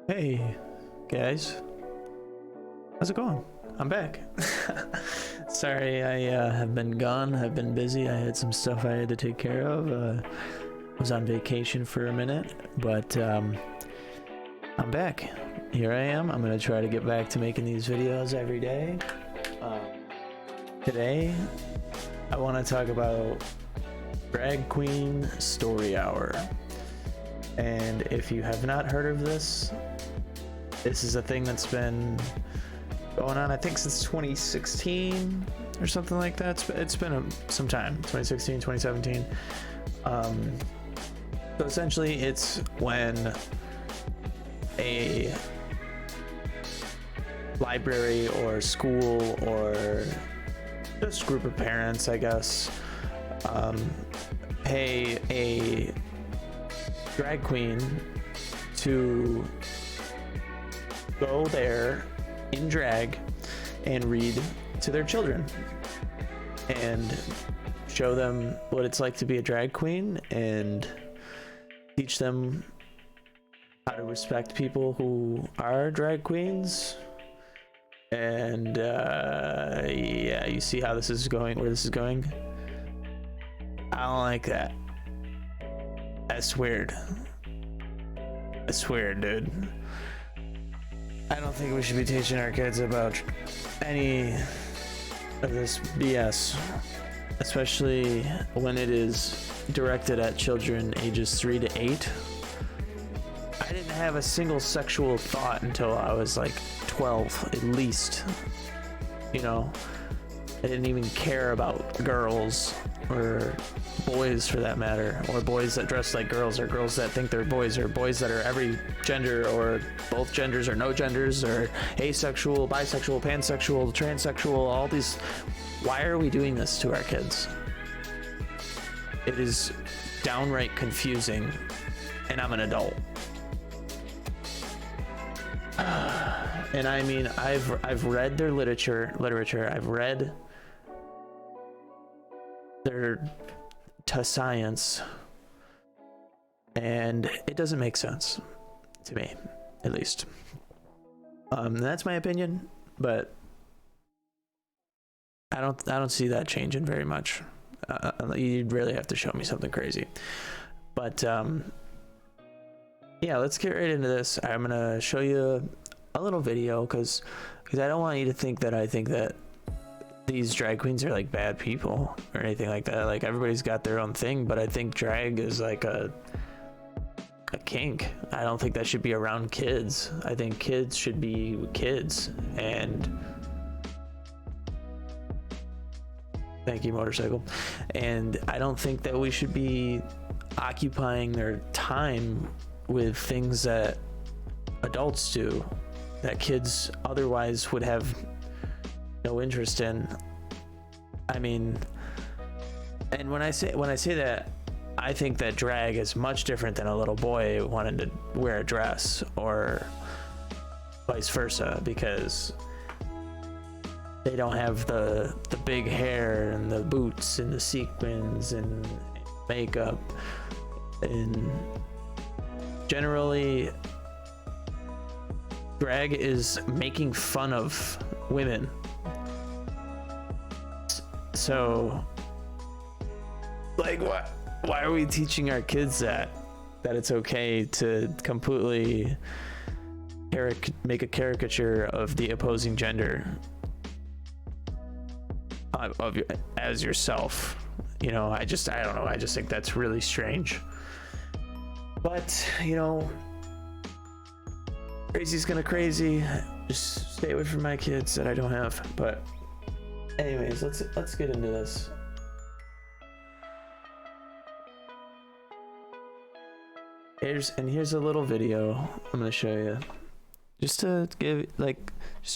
Hey guys, how's it going? I'm back. Sorry, I have been gone. I've been busy. I had some stuff I had to take care of. Was on vacation for a minute, but I'm back. Here I am. I'm gonna try to get back to making these videos every day. Today, I want to talk about Drag Queen Story Hour. And if you have not heard of this, this is a thing that's been going on, I think, since 2016 or something like that. It's been some time, 2016, 2017. So essentially, it's when a library or school or just group of parents, I guess, pay a drag queen to go there in drag and read to their children and show them what it's like to be a drag queen and teach them how to respect people who are drag queens. And yeah, you see how this is going, where this is going. I don't like that. That's weird. That's weird, dude. I don't think we should be teaching our kids about any of this BS, especially when it is directed at children ages 3 to 8. I didn't have a single sexual thought until I was like 12 at least. You know, I didn't even care about girls or boys for that matter, or boys that dress like girls, or girls that think they're boys, or boys that are every gender or both genders or no genders, or asexual, bisexual, pansexual, transsexual, all these. Why are we doing this to our kids? It is downright confusing, and I'm an adult. And I mean, I've read their literature. I've read their science, and it doesn't make sense to me, at least. That's my opinion, but I don't see that changing very much. You'd really have to show me something crazy. But yeah, let's get right into this. I'm gonna show you a little video because I don't want you to think that I think that these drag queens are like bad people or anything like that. Like, everybody's got their own thing, but I think drag is like a kink. I don't think that should be around kids. I think kids should be kids. And thank you, motorcycle. And I don't think that we should be occupying their time with things that adults do that kids otherwise would have no interest in. I mean, and when I say that, I think that drag is much different than a little boy wanting to wear a dress, or vice versa, because they don't have the big hair and the boots and the sequins and makeup. And generally, drag is making fun of women. So, like, why are we teaching our kids that it's okay to completely make a caricature of the opposing gender as yourself? You know, I don't know. I just think that's really strange. But, you know, crazy's gonna crazy. Just stay away from my kids that I don't have. But anyways, let's get into this. Here's a little video I'm gonna show you, just to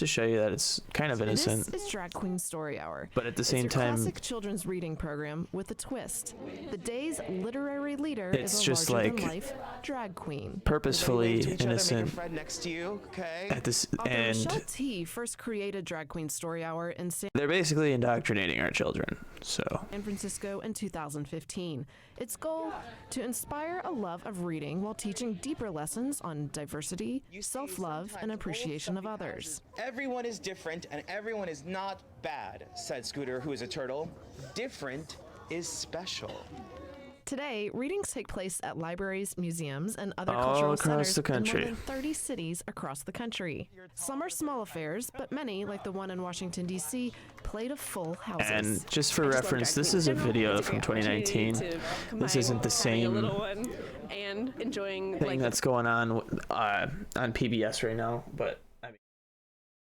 show you that it's kind of innocent. This is Drag Queen Story Hour, but at the same time, classic children's reading program with a twist. The day's literary leader it's is a just larger like than life drag queen. purposefully Each other, make a innocent friend next to you, okay? at this, Author and Michelle T first created Drag Queen Story Hour in San they're basically indoctrinating our children. So Francisco in 2015. Its goal, to inspire a love of reading while teaching deeper lessons on diversity, self-love, and appreciation of others. Everyone is different and everyone is not bad, said Scooter, who is a turtle. Different is special. Today, readings take place at libraries, museums, and other All cultural across centers the country. in more than 30 cities across the country. Some are small affairs, but many, like the one in Washington, D.C., play to full houses. and just for reference, this is a video from 2019. This isn't the same and enjoying thing that's going on PBS right now, but I mean,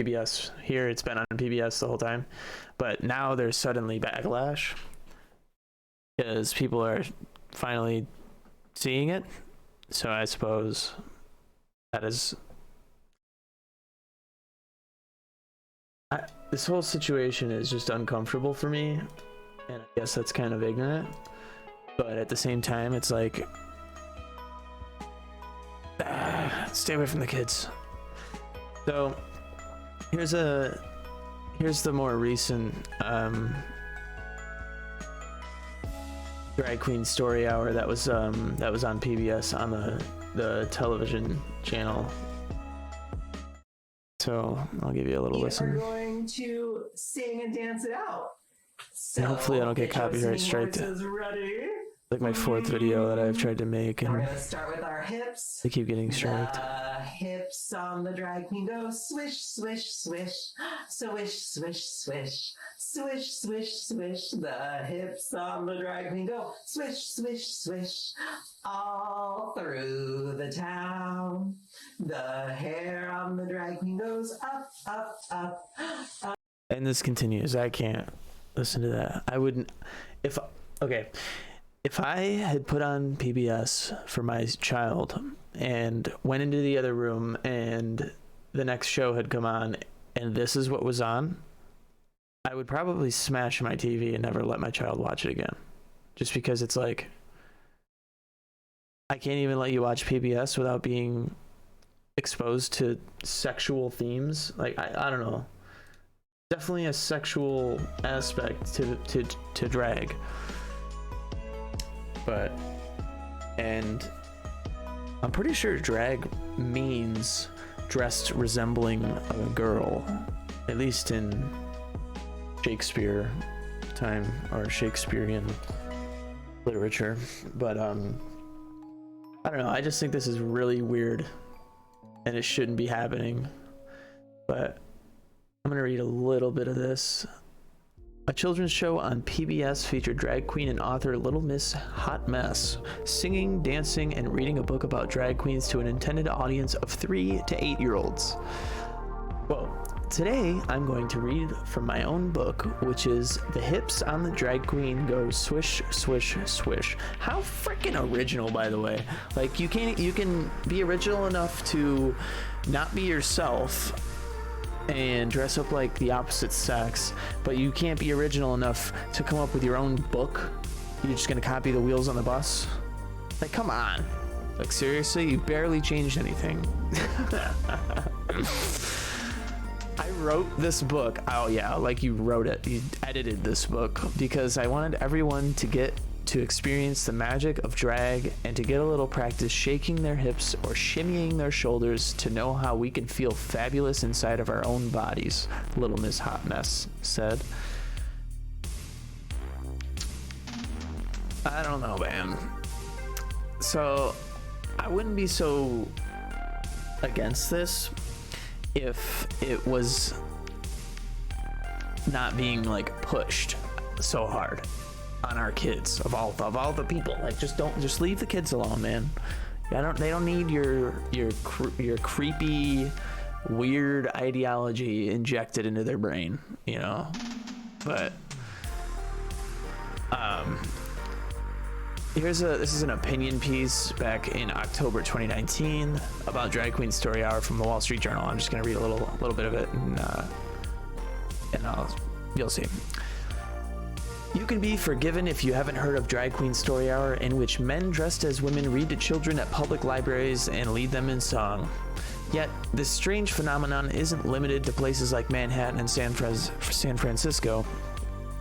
PBS here, it's been on PBS the whole time, but now there's suddenly backlash because people are finally seeing it. So I suppose that is this whole situation is just uncomfortable for me, and I guess that's kind of ignorant, but at the same time it's like, stay away from the kids. So here's the more recent Drag Queen Story Hour that was on PBS on the television channel. So I'll give you a little listen. We're going to sing and dance it out. So, And hopefully I don't get copyright striked. Ready? Like my fourth video that I've tried to make, We're and gonna start with our hips. they keep getting striked. Hips on the drag queen go swish, swish, swish, swish, swish, swish, swish, swish, swish. The hips on the drag queen go swish, swish, swish, all through the town. The hair on the drag queen goes up, up, up, up. And this continues. I can't listen to that. I wouldn't. If I had put on PBS for my child and went into the other room and the next show had come on and this is what was on, I would probably smash my TV and never let my child watch it again. Just because it's like, I can't even let you watch PBS without being exposed to sexual themes. Like, I don't know. Definitely a sexual aspect to drag. And I'm pretty sure drag means dressed resembling a girl, at least in Shakespeare time or Shakespearean literature. But I don't know, I just think this is really weird and it shouldn't be happening. But I'm gonna read a little bit of this. A children's show on PBS featured drag queen and author Little Miss Hot Mess singing, dancing, and reading a book about drag queens to an intended audience of 3 to 8-year-olds. Well, today I'm going to read from my own book, which is The Hips on the Drag Queen Go Swish, Swish, Swish. How freaking original, by the way. Like, you can be original enough to not be yourself and dress up like the opposite sex, but you can't be original enough to come up with your own book. You're just gonna copy the wheels on the bus? Like, come on. Like, seriously? You barely changed anything. I wrote this book. Oh yeah, like you wrote it. You edited this book because I wanted everyone to get to experience the magic of drag and to get a little practice shaking their hips or shimmying their shoulders to know how we can feel fabulous inside of our own bodies, Little Miss Hot Mess said. I don't know, man. So I wouldn't be so against this if it was not being like pushed so hard on our kids of all the people. Like, just leave the kids alone, man. They don't need your creepy, weird ideology injected into their brain, you know. But this is an opinion piece back in October 2019 about Drag Queen Story Hour from the Wall Street Journal. I'm just gonna read a little bit of it, and you'll see. You can be forgiven if you haven't heard of Drag Queen Story Hour, in which men dressed as women read to children at public libraries and lead them in song. Yet, this strange phenomenon isn't limited to places like Manhattan and San Francisco.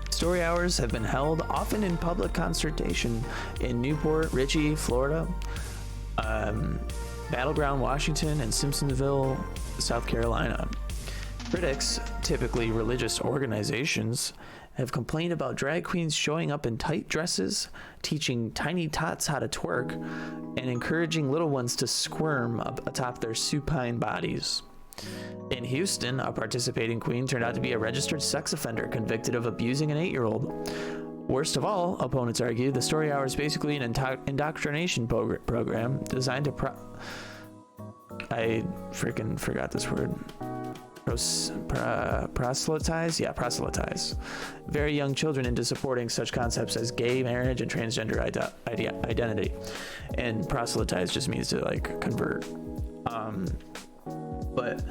Story hours have been held often in public consultation in Newport, Richey, Florida, Battleground, Washington, and Simpsonville, South Carolina. Critics, typically religious organizations, have complained about drag queens showing up in tight dresses, teaching tiny tots how to twerk, and encouraging little ones to squirm up atop their supine bodies. In Houston, a participating queen turned out to be a registered sex offender convicted of abusing an 8-year-old. Worst of all, opponents argue, the Story Hour is basically an indoctrination program designed to I freaking forgot this word. Proselytize? Yeah, proselytize very young children into supporting such concepts as gay marriage and transgender identity. And proselytize just means to like convert. But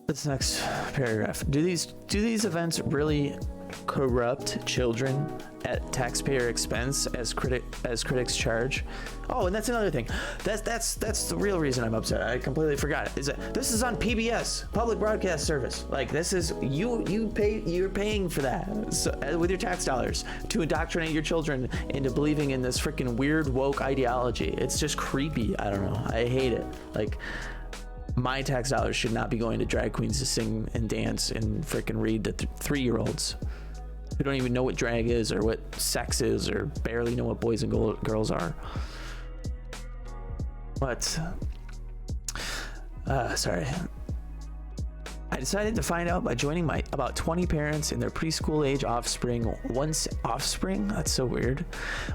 this next paragraph, do these events really corrupt children at taxpayer expense as critics charge? Oh, and that's another thing. That's the real reason I'm upset. I completely forgot. Is that this is on PBS, public broadcast service. Like this is you're paying for that with your tax dollars to indoctrinate your children into believing in this freaking weird woke ideology. It's just creepy. I don't know. I hate it. Like my tax dollars should not be going to drag queens to sing and dance and freaking read to 3-year-olds who don't even know what drag is or what sex is or barely know what boys and girls are. But, sorry. I decided to find out by joining my about 20 parents and their preschool age offspring. That's so weird.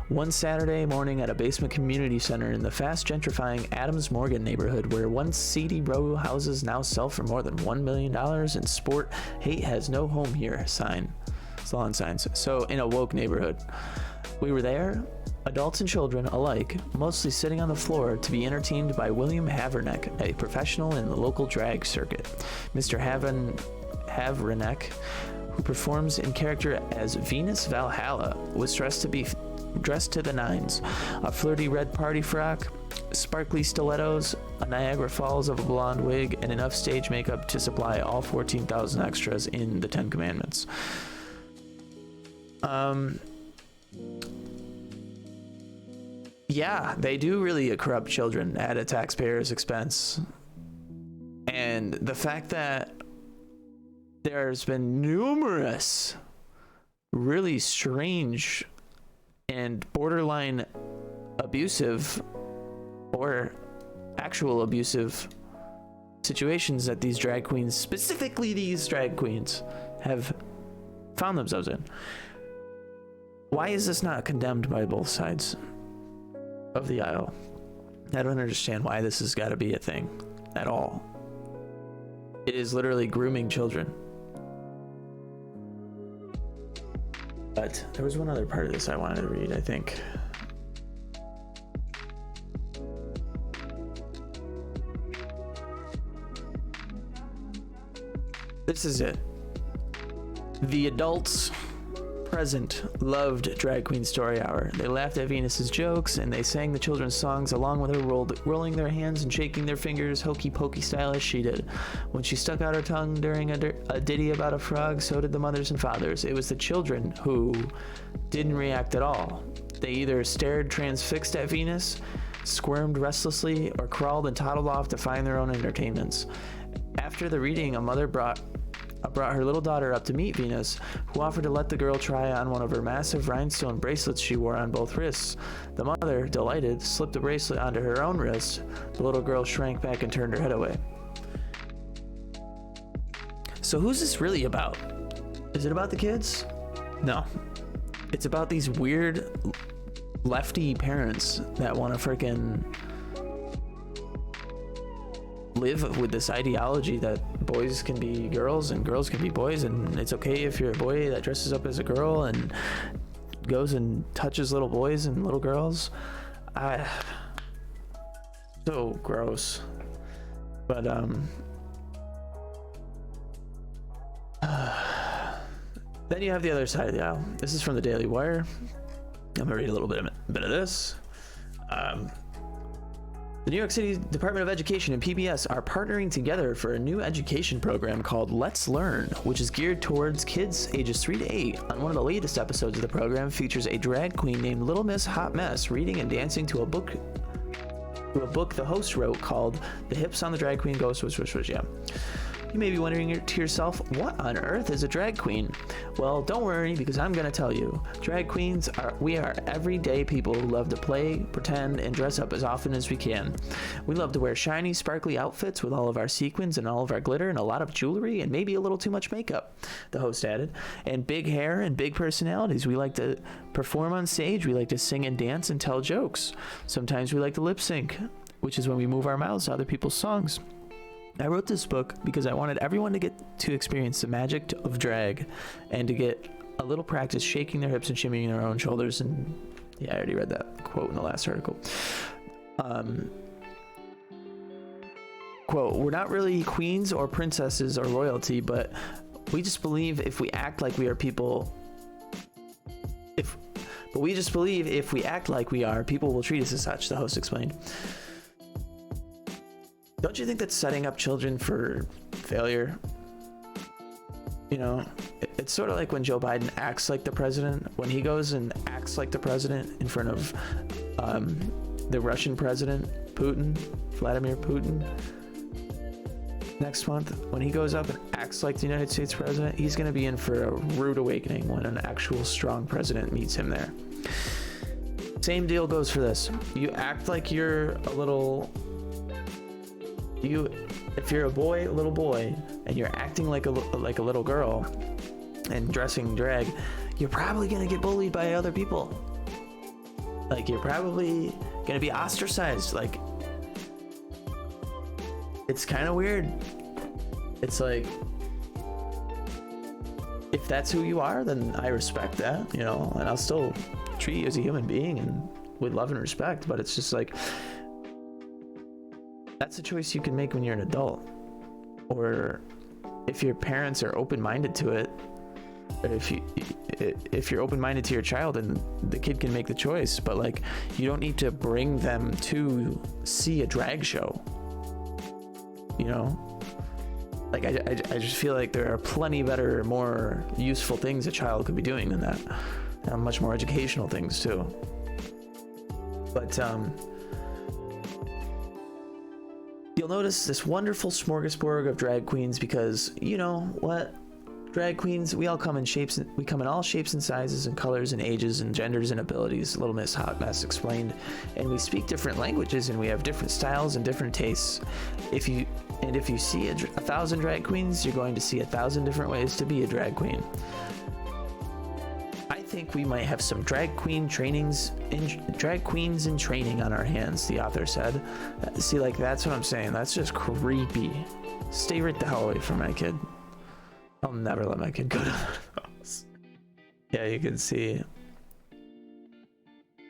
One Saturday morning at a basement community center in the fast gentrifying Adams Morgan neighborhood, where once seedy row houses now sell for more than $1 million, and sport hate has no home here sign. Salon signs. So in a woke neighborhood, we were there, adults and children alike, mostly sitting on the floor to be entertained by William Haverneck, a professional in the local drag circuit. Mr. Haverneck, who performs in character as Venus Valhalla, was dressed to the nines. A flirty red party frock, sparkly stilettos, a Niagara Falls of a blonde wig, and enough stage makeup to supply all 14,000 extras in the 10 Commandments. Yeah, they do really corrupt children at a taxpayer's expense. And the fact that there's been numerous really strange and borderline abusive or actual abusive situations that these drag queens, specifically these drag queens, have found themselves in. Why is this not condemned by both sides of the aisle? I don't understand why this has got to be a thing at all. It is literally grooming children. But there was one other part of this I wanted to read, I think. This is it. The adults present loved Drag Queen Story Hour. They laughed at Venus's jokes and they sang the children's songs along with her, rolling their hands and shaking their fingers hokey pokey style as she did. When she stuck out her tongue during a ditty about a frog, so did the mothers and fathers. It was the children who didn't react at all. They either stared transfixed at Venus, squirmed restlessly, or crawled and toddled off to find their own entertainments. After the reading, a mother brought her little daughter up to meet Venus, who offered to let the girl try on one of her massive rhinestone bracelets she wore on both wrists. The mother, delighted, slipped the bracelet onto her own wrist. The little girl shrank back and turned her head away. So who's this really about? Is it about the kids? No. It's about these weird lefty parents that want to freaking live with this ideology that boys can be girls and girls can be boys, and it's okay if you're a boy that dresses up as a girl and goes and touches little boys and little girls. So gross. But Then you have the other side of the aisle. This is from the Daily Wire. I'm gonna read a little bit of this. The New York City Department of Education and PBS are partnering together for a new education program called Let's Learn, which is geared towards kids ages 3 to 8. On one of the latest episodes of the program features a drag queen named Little Miss Hot Mess reading and dancing to a book the host wrote called The Hips on the Drag Queen Go Swish Swish Swish. Yeah. You may be wondering to yourself, what on earth is a drag queen? Well, don't worry, because I'm gonna tell you. Drag queens we are everyday people who love to play, pretend, and dress up as often as we can. We love to wear shiny, sparkly outfits with all of our sequins and all of our glitter and a lot of jewelry and maybe a little too much makeup, the host added. And big hair and big personalities. We like to perform on stage. We like to sing and dance and tell jokes. Sometimes we like to lip sync, which is when we move our mouths to other people's songs. I wrote this book because I wanted everyone to get to experience the magic of drag and to get a little practice shaking their hips and shimmying their own shoulders. And yeah, I already read that quote in the last article. Quote, we're not really queens or princesses or royalty, but we just believe if we act like we are people, if we act like we are, people will treat us as such, the host explained. Don't you think that's setting up children for failure? You know, it's sort of like when Joe Biden acts like the president. When he goes and acts like the president in front of the Russian president, Vladimir Putin, next month, when he goes up and acts like the United States president, he's going to be in for a rude awakening when an actual strong president meets him there. Same deal goes for this. You act like you're a little... if you're a little boy, and you're acting like a little girl and dressing drag, you're probably gonna get bullied by other people. Like, you're probably gonna be ostracized. Like, it's kind of weird. It's like, if that's who you are, then I respect that, you know, and I'll still treat you as a human being and with love and respect. But it's just like, that's a choice you can make when you're an adult, or if your parents are open-minded to it, or if you're open-minded to your child, and the kid can make the choice. But like, you don't need to bring them to see a drag show, you know. Like, I just feel like there are plenty better, more useful things a child could be doing than that, and much more educational things too. But you'll notice this wonderful smorgasbord of drag queens because, you know what, drag queens, we come in all shapes and sizes and colors and ages and genders and abilities, Little Miss Hot Mess explained. And we speak different languages and we have different styles and different tastes. If you see 1,000 drag queens, you're going to see 1,000 different ways to be a drag queen. I think we might have some drag queens in training on our hands, the author said. See, like, that's what I'm saying. That's just creepy. Stay right the hell away from my kid. I'll never let my kid go to that house. Yeah, you can see.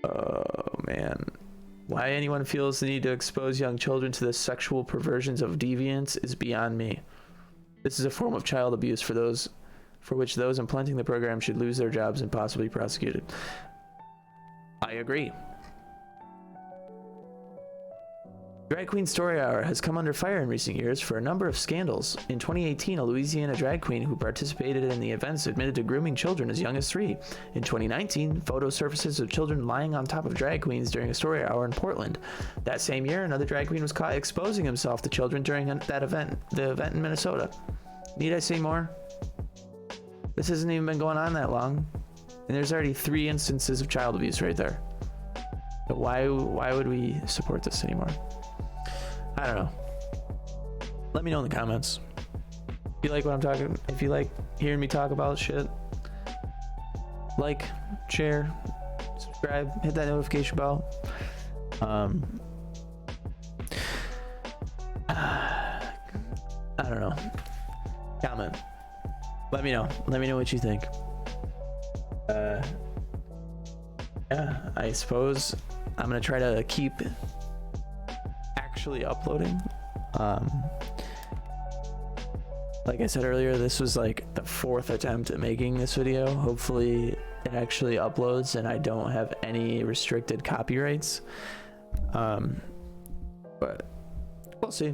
Oh, man. Why anyone feels the need to expose young children to the sexual perversions of deviance is beyond me. This is a form of child abuse for which those implementing the program should lose their jobs and possibly be prosecuted. I agree. Drag Queen Story Hour has come under fire in recent years for a number of scandals. In 2018, a Louisiana drag queen who participated in the events admitted to grooming children as young as 3. In 2019, photo surfaces of children lying on top of drag queens during a story hour in Portland. That same year, another drag queen was caught exposing himself to children during the event in Minnesota. Need I say more? This hasn't even been going on that long, and there's already 3 instances of child abuse right there. But why would we support this anymore? I don't know. Let me know in the comments. If you like what I'm talking, if you like hearing me talk about shit, like, share, subscribe, hit that notification bell. I don't know. Comment. Let me know. Let me know what you think. Yeah, I suppose I'm gonna try to keep actually uploading. Like I said earlier, this was like the 4th attempt at making this video. Hopefully it actually uploads and I don't have any restricted copyrights. But we'll see.